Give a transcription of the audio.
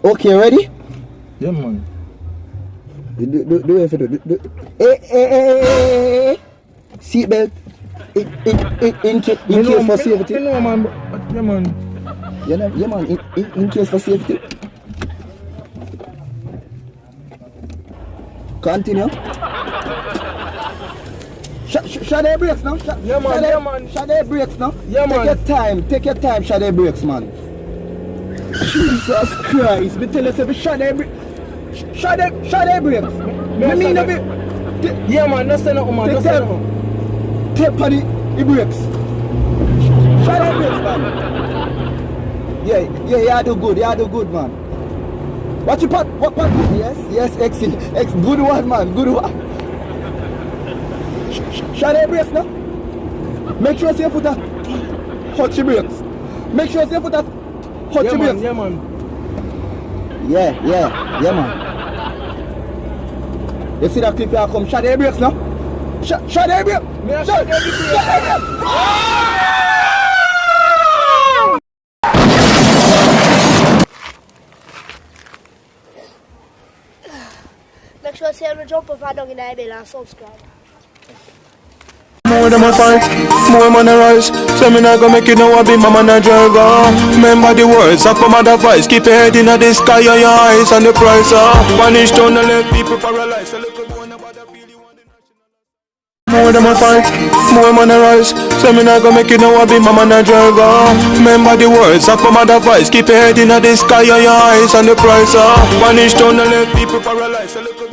Okay, ready? Yeah, man. Do it for do. Hey. Seatbelt. In case for safety. You know, man. Yeah, man. Yeah, man. In case for safety. Continue. Shut their brakes now. Yeah, man. Shut their brakes now. Yeah, man. Take your time. Shut their brakes, man. Jesus Christ. Me tell you, say, shut their brakes. Shut their brakes. Me mean of it. Yeah, man. That's enough, man. That's enough. Take on the brakes. Shut their brakes, man. Yeah, you do good, man. Watch your pot. What pot? Yes, excellent. Good one, man. Good one. Shut their brakes now. Make sure your foot touch your brakes. Make sure your foot touch your brakes. Yeah, man. Yeah, man. You see that clip here come? Shut their brakes now. Shut their brakes. Shut their brakes. Make sure you jump up and down in the bell and subscribe. More than my fight, more man a rise. So me not gonna make it now I be my man a driver. Remember the words of my mother voice. Keep your head in the sky and your eyes on the prize. Vanish down and let people paralyze. So look at one about the feel you want the national. More than my fight, more man a rise. So me not gonna make it now I be my man a driver. Remember the words of my mother voice. Keep your head in the sky and your eyes on the prize. Vanish down and let people paralyze. So look at